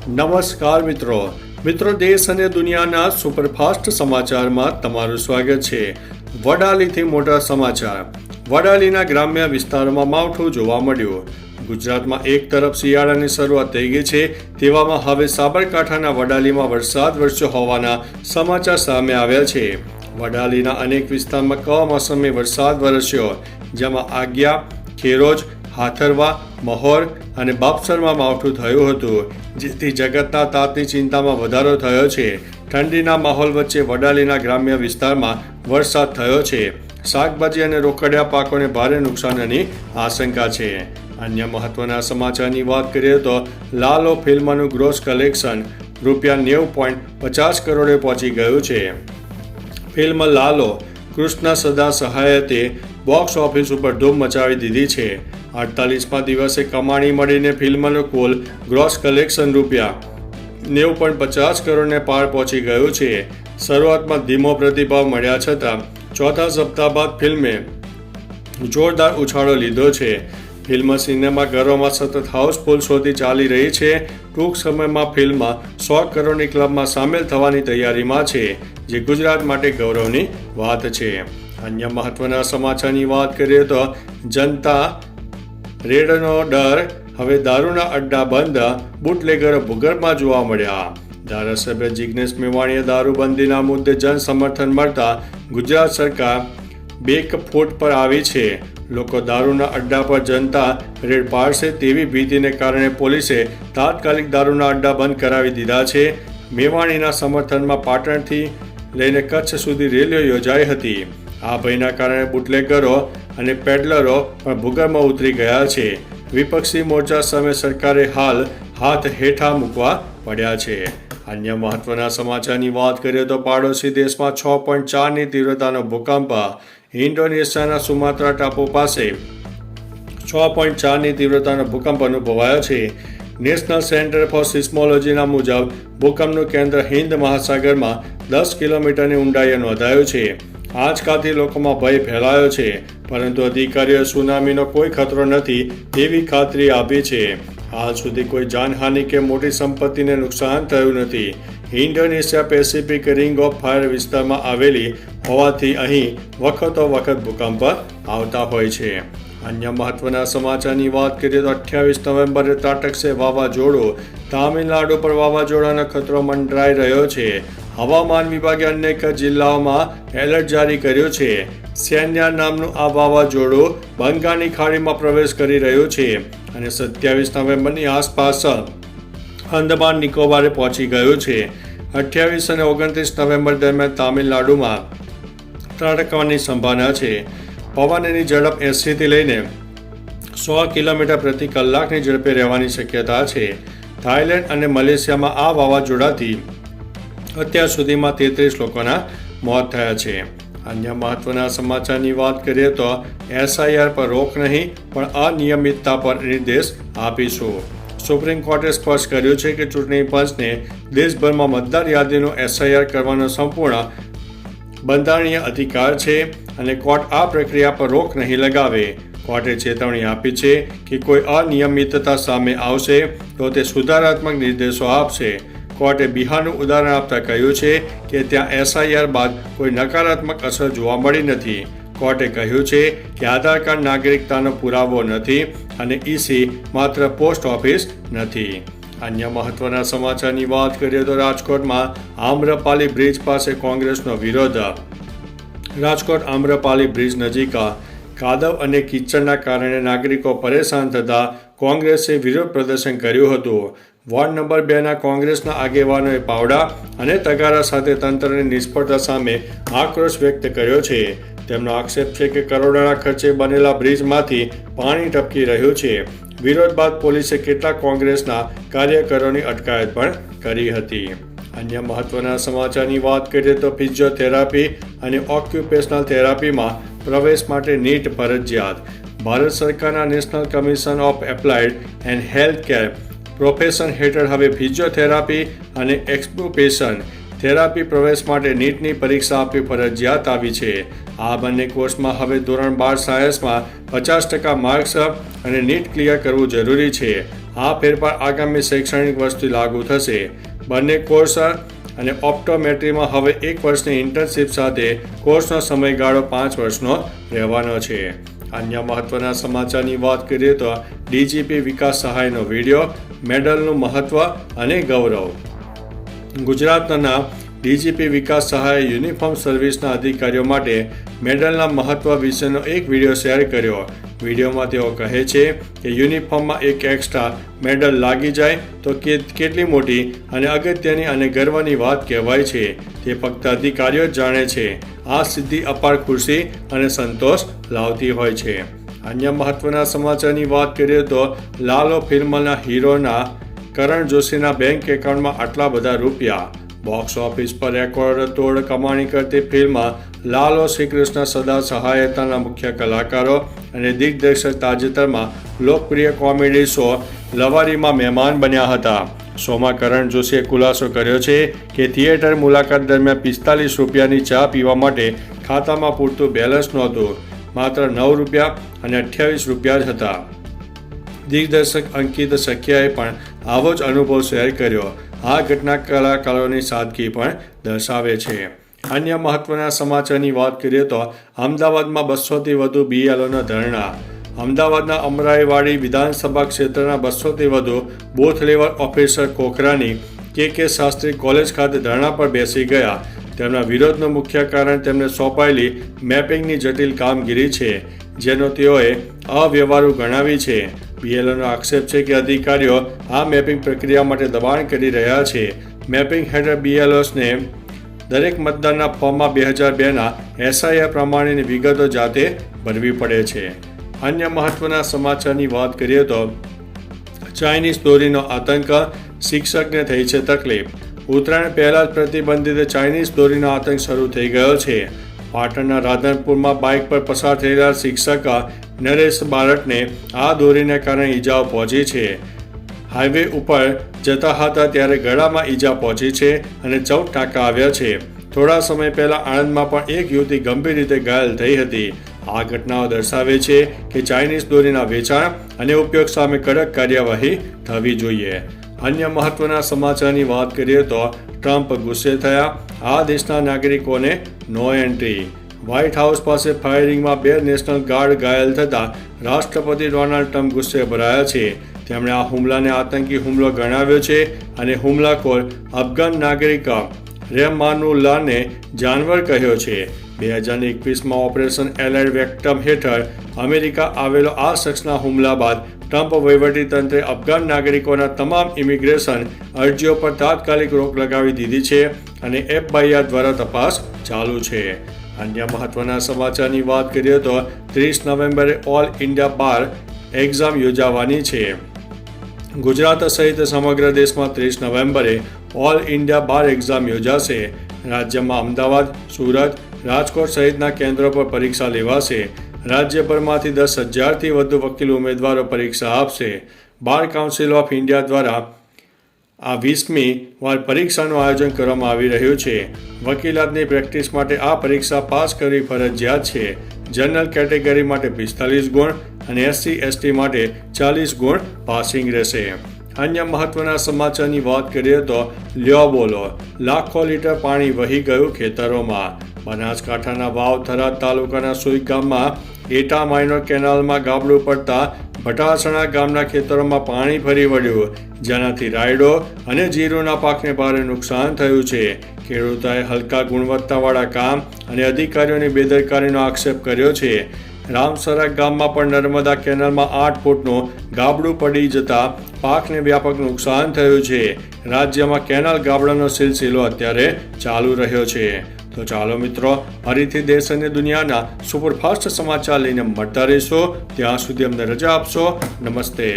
નમસ્કાર મિત્રો દેશ અને દુનિયાના સુપરફાસ્ટ સમાચારમાં તમારું સ્વાગત છે। વડાલીથી મોટા સમાચાર। વડાલીના ગ્રામ્ય વિસ્તારોમાં માવઠું જોવા મળ્યું। ગુજરાતમાં એક તરફ શિયાળાની શરૂઆત થઈ ગઈ છે, તેવામાં હવે સાબરકાંઠાના વડાલીમાં વરસાદ વરસ્યો હોવાના સમાચાર સામે આવ્યા છે। વડાલીના અનેક વિસ્તારમાં કમોસમી વરસાદ વરસ્યો, જેમાં આગિયા, ખેરોજ, હાથરવા, મહોર અને બાપસરમાં માવઠું થયું હતું, જેથી જગતના તાતની ચિંતામાં વધારો થયો છે। ઠંડીના માહોલ વચ્ચે વડાલીના ગ્રામ્ય વિસ્તારમાં વરસાદ થયો છે। શાકભાજી અને રોકડિયા પાકોને ભારે નુકસાનની આશંકા છે। અન્ય મહત્વના સમાચારની વાત કરીએ તો લાલો ફિલ્મનું ગ્રોસ કલેક્શન ₹90.50 કરોડે પહોંચી ગયું છે। ફિલ્મ લાલો કૃષ્ણ સદા સહાયતે બોક્સ ઓફિસ ઉપર ધૂમ મચાવી દીધી છે। 48મા દિવસે કમાણી મળીને ફિલ્મનું કુલ ગ્રોસ કલેક્શન ₹90.50 કરોડને પાર પહોંચી ગયું છે। શરૂઆતમાં ધીમો પ્રતિભાવ મળ્યા છતાં ચોથા સપ્તાહ બાદ ફિલ્મે જોરદાર ઉછાળો લીધો છે। ફિલ્મ સિનેમાઘરોમાં સતત હાઉસફુલ શોથી ચાલી રહી છે। ટૂંક સમયમાં ફિલ્મ 100 કરોડની ક્લબમાં સામેલ થવાની તૈયારીમાં છે, જે ગુજરાત માટે ગૌરવની વાત છે। અન્ય મહત્વના સમાચારની વાત કરીએ તો જનતા રેડનો ડર, હવે દારૂના અડ્ડા બંધ, બુટલેગરો ભૂગર્ભમાં જોવા મળ્યા। ધારાસભ્ય જિગ્નેશ મેવાણીએ દારૂબંધીના મુદ્દે જન સમર્થન મળતા ગુજરાત સરકાર બેક ફૂટ પર આવી છે। લોકો દારૂના અડ્ડા પર જનતા રેડ પાડશે તેવી ભીતિને કારણે પોલીસે તાત્કાલિક દારૂના અડ્ડા બંધ કરાવી દીધા છે। મેવાણીના સમર્થનમાં પાટણથી લઈને કચ્છ સુધી રેલીઓ યોજાઈ હતી। આ ભયના કારણે બુટલેગરો અને પેડલરો પણ ભૂગર્ભમાં ઉતરી ગયા છે। વિપક્ષી મોરચા સામે સરકારે હાલ હાથ હેઠા મૂકવા પડ્યા છે। અન્ય મહત્વના સમાચારની વાત કરીએ તો પાડોશી દેશમાં 6.4ની તીવ્રતાનો ભૂકંપ। ઇન્ડોનેશિયાના સુમાત્રા ટાપુ પાસે 6.4ની તીવ્રતાનો ભૂકંપ અનુભવાયો છે। નેશનલ સેન્ટર ફોર સિસ્મોલોજીના મુજબ ભૂકંપનું કેન્દ્ર હિન્દ મહાસાગરમાં 10 કિલોમીટરની ઊંડાઈએ નોંધાયું છે। આંચકાથી લોકોમાં ભય ફેલાયો છે, પરંતુ અધિકારીઓએ સુનામીનો કોઈ ખતરો નથી તેવી ખાતરી આપી છે। હાલ સુધી કોઈ જાનહાનિ કે મોટી સંપત્તિને નુકસાન થયું નથી। Indonesia Pacific ring of fire વિસ્તારમાં આવેલી હોવાથી અહીં વખતો વખત ભૂકંપ આવતા હોય છે। અન્ય મહત્વના સમાચારની વાત કરીએ તો 28 નવેમ્બરે ત્રાટકશે વાવાઝોડું। તામિલનાડુ પર વાવાઝોડાનો ખતરો મંડરાઈ રહ્યો છે। હવામાન વિભાગે અનેક જિલ્લાઓમાં એલર્ટ જારી કર્યું છે। સેન્યા નામનું આ વાવાઝોડું બંગાળની ખાડીમાં પ્રવેશ કરી રહ્યું છે અને 27 નવેમ્બરની આસપાસ અંદમાન નિકોબારે પહોંચી ગયું છે। 28 અને 29 નવેમ્બર દરમિયાન તામિલનાડુમાં ત્રાટકવાની સંભાવના છે। પવનની ઝડપ 80થી લઈને 100 કિલોમીટર પ્રતિ કલાકની ઝડપે રહેવાની શક્યતા છે। થાઈલેન્ડ અને મલેશિયામાં આ વાવાઝોડાથી અત્યાર સુધીમાં 33 લોકોના મોત થયા છે। અન્ય મહત્વના સમાચારની વાત કરીએ તો SIR પર રોક નહીં, પણ અનિયમિતતા પર નિર્દેશ આપીશું। સુપ્રીમ કોર્ટે સ્પષ્ટ કર્યું છે કે ચૂંટણી પંચને દેશભરમાં મતદાર યાદીનું SIR કરવાનો સંપૂર્ણ બંધારણીય અધિકાર છે અને કોર્ટ આ પ્રક્રિયા પર રોક નહીં લગાવે। કોર્ટે ચેતવણી આપી છે કે કોઈ અનિયમિતતા સામે આવશે તો તે સુધારાત્મક નિર્દેશો આપશે। કોર્ટે બિહારનું ઉદાહરણ આપતા કહ્યું છે કે ત્યાં SIR બાદ કોઈ નકારાત્મક અસર જોવા મળી નથી। કોર્ટે કહ્યું છે કે આધાર કાર્ડ નાગરિકતાનો પુરાવો નથી અને EC માત્ર પોસ્ટ ઓફિસ નથી। અન્ય મહત્વના સમાચારની વાત કરીએ તો રાજકોટમાં આમ્રપાલી બ્રિજ પાસે કોંગ્રેસનો વિરોધ। રાજકોટ આમ્રપાલી બ્રિજ નજીક કાદવ અને કીચડના કારણે નાગરિકો પરેશાન થતા કોંગ્રેસે વિરોધ પ્રદર્શન કર્યું હતું। વોર્ડ નંબર 2ના કોંગ્રેસના આગેવાનોએ પાવડા અને તગારા સાથે તંત્રની નિષ્ફળતા સામે આક્રોશ વ્યક્ત કર્યો છે। તેમનો આક્ષેપ છે કે કરોડોના ખર્ચે બનેલા બ્રિજમાંથી પાણી ટપકી રહ્યું છે। વિરોધ બાદ પોલીસે કેટલાક કોંગ્રેસના કાર્યકરોની અટકાયત પણ કરી હતી। અન્ય મહત્વના સમાચારની વાત કરીએ તો ફિઝિયોથેરાપી અને ઓક્યુપેશનલ થેરાપીમાં પ્રવેશ માટે નીટ ફરજિયાત। ભારત સરકારના national commission of applied and health care profession હેઠળ હવે ફિઝિયોથેરાપી અને એક્યુપેશન થેરાપી પ્રવેશ માટે નીટની પરીક્ષા આપવી ફરજિયાત આવી છે। આ બંને કોર્સમાં હવે ધોરણ 12 સાયન્સમાં 50% માર્ક્સ અને નીટ ક્લિયર કરવું જરૂરી છે। આ ફેરફાર આગામી શૈક્ષણિક વર્ષથી લાગુ થશે. બંને કોર્સ અને ઓપ્ટોમેટ્રીમાં હવે 1 વર્ષની ઇન્ટર્નશીપ સાથે કોર્સનો સમયગાળો 5 વર્ષનો રહેવાનો છે. અન્ય મહત્વના સમાચારની વાત કરીએ તો ડીજીપી વિકાસ સહાયનો વિડીયો, મેડલનું મહત્વ અને ગૌરવ. ગુજરાતના ડીજીપી વિકાસ સહાયે યુનિફોર્મ સર્વિસના અધિકારીઓ માટે મેડલના મહત્વ વિશેનો એક વિડીયો શેર કર્યો. વિડીયોમાં તેઓ કહે છે કે યુનિફોર્મમાં એક એક્સ્ટ્રા મેડલ લાગી જાય તો કેટલી મોટી અને અગત્યની અને ગર્વની વાત કહેવાય છે તે ફક્ત અધિકારીઓ જ જાણે છે. આ સિદ્ધિ અપાર ખુશી અને સંતોષ લાવતી હોય છે. અન્ય મહત્વના સમાચારની વાત કરીએ તો લાલો ફિલ્મના હીરોના કરણ જોશીના બેંક એકાઉન્ટમાં આટલા બધા રૂપિયા. બોક્સ ઓફિસ પર રેકોર્ડ તોડ કમાણી કરતી ફિલ્મ લાલો શ્રીકૃષ્ણ સદા સહાયતાના મુખ્ય કલાકારો અને દિગ્દર્શક તાજેતરમાં લોકપ્રિય કોમેડી શો લવારીમાં મહેમાન બન્યા હતા. શોમાં કરણ જોશીએ ખુલાસો કર્યો છે કે થિયેટર મુલાકાત દરમિયાન 45 રૂપિયાની ચા પીવા માટે ખાતામાં પૂરતું બેલેન્સ નહોતું, માત્ર 9 રૂપિયા અને 28 રૂપિયા જ હતા. દિગ્દર્શક અંકિત સખિયાએ પણ આવો જ અનુભવ શેર કર્યો. આ ઘટના કલાકારોની સાદગી પણ દર્શાવે છે. અન્ય મહત્વના સમાચારની વાત કરીએ તો અમદાવાદમાં 200થી વધુ બીએલઓના ધરણા. અમદાવાદના અમરાઈવાડી વિધાનસભા ક્ષેત્રના 200થી વધુ બૂથ લેવલ ઓફિસર ખોખરાની કે શાસ્ત્રી કોલેજ ખાતે ધરણા પર બેસી ગયા. તેમના વિરોધનું મુખ્ય કારણ તેમને સોંપાયેલી મેપિંગની જટિલ કામગીરી છે, જેનો તેઓએ અવ્યવહારુ ગણાવી છે. બીએલઓનો આક્ષેપ છે કે અધિકારીઓ આ મેપિંગ પ્રક્રિયા માટે દબાણ કરી રહ્યા છે. મેપિંગ હેઠળ બીએલઓસને દરેક મતદારના ફોર્મમાં 2002ના એસઆઈઆર પ્રમાણેની વિગતો જાતે ભરવી પડે છે. અન્ય મહત્વના સમાચારની વાત કરીએ તો ચાઇનીઝ દોરીનો આતંક, શિક્ષકને થઈ છે તકલીફ. ઉત્તરાયણ પહેલા જ પ્રતિબંધિત ચાઇનીઝ દોરીનો આતંક શરૂ થઈ ગયો છે. પાટણના રાધનપુરમાં બાઇક પર પસાર થયેલા શિક્ષક નરેશ બારટને આ દોરીને કારણે ઈજાઓ પહોંચી છે. હાઈવે ઉપર જતા હતા ત્યારે ગળામાં ઈજા પહોંચી છે અને 14 ટાંકા આવ્યા છે. થોડા સમય પહેલા આણંદમાં પણ એક યુવતી ગંભીર રીતે ઘાયલ થઈ હતી. આ ઘટનાઓ દર્શાવે છે કે ચાઇનીઝ દોરીના વેચાણ અને ઉપયોગ સામે કડક કાર્યવાહી થવી જોઈએ. અન્ય મહત્વના સમાચારની વાત કરીએ તો ટ્રમ્પ ગુસ્સે થયા. આ દેશના નાગરિકોને નો એન્ટ્રી. વ્હાઇટ હાઉસ પાસે ફાયરિંગમાં 2 નેશનલ ગાર્ડ ઘાયલ થતાં રાષ્ટ્રપતિ ડોનાલ્ડ ટ્રમ્પ ગુસ્સે ભરાયા છે. તેમણે આ હુમલાને આતંકી હુમલો ગણાવ્યો છે અને હુમલાખોર અફઘાન નાગરિક રહેમાનુલ્લાહને જાનવર કહ્યો છે. 2021માં ઓપરેશન એલાઇડ વેક્ટમ હેઠળ અમેરિકા આવેલો આ શખ્સના હુમલા બાદ ટ્રમ્પ વહીવટીતંત્રે અફઘાન નાગરિકોના તમામ ઇમિગ્રેશન અરજીઓ પર તાત્કાલિક રોક લગાવી દીધી છે અને FBI દ્વારા તપાસ ચાલુ છે. અન્ય મહત્વના સમાચારની વાત કરીએ તો 30 નવેમ્બરે ઓલ ઇન્ડિયા બાર એક્ઝામ યોજાવાની છે. ગુજરાત સહિત સમગ્ર દેશમાં 30 નવેમ્બરે ઓલ ઇન્ડિયા બાર એક્ઝામ યોજાશે. રાજ્યમાં અમદાવાદ, સુરત, રાજકોટ સહિતના કેન્દ્રો પર પરીક્ષા લેવાશે. રાજ્યભરમાંથી 10,000થી વધુ વકીલ ઉમેદવારો પરીક્ષા આપશે. બાર કાઉન્સિલ ઓફ ઇન્ડિયા દ્વારા આ 20મી વાર પરીક્ષાનું આયોજન કરવામાં આવી રહ્યું છે. વકીલાતની પ્રેક્ટિસ માટે આ પરીક્ષા પાસ કરવી ફરજિયાત છે. જનરલ કેટેગરી માટે 45 ગુણ અને SC/ST માટે 40 ગુણ પાસિંગ રહેશે. અન્ય મહત્વના સમાચારની વાત કરીએ તો લ્યો બોલો, લાખો લીટર પાણી વહી ગયું ખેતરોમાં. બનાસકાંઠાના વાવ થરાદ તાલુકાના સુઈ ગામમાં એટા માઇનોર કેનાલમાં ગાબડું પડતા ભટાસણા ગામના ખેતરોમાં પાણી ફરી વળ્યું, જેનાથી રાયડો અને જીરુના પાકને ભારે નુકસાન થયું છે. ખેડૂતોએ હલકા ગુણવત્તાવાળા કામ અને અધિકારીઓની બેદરકારીનો આક્ષેપ કર્યો છે. રામસરા ગામમાં પણ નર્મદા કેનાલમાં 8 ફૂટનું ગાબડું પડી જતા પાકને વ્યાપક નુકસાન થયું છે. રાજ્યમાં કેનાલ ગાબડાનો સિલસિલો અત્યારે ચાલુ રહ્યો છે. તો ચાલો મિત્રો, ફરીથી દેશ અને દુનિયાના સુપરફાસ્ટ સમાચાર લઈને મળતા રહીશો. ત્યાં સુધી અમને રજા આપશો. નમસ્તે.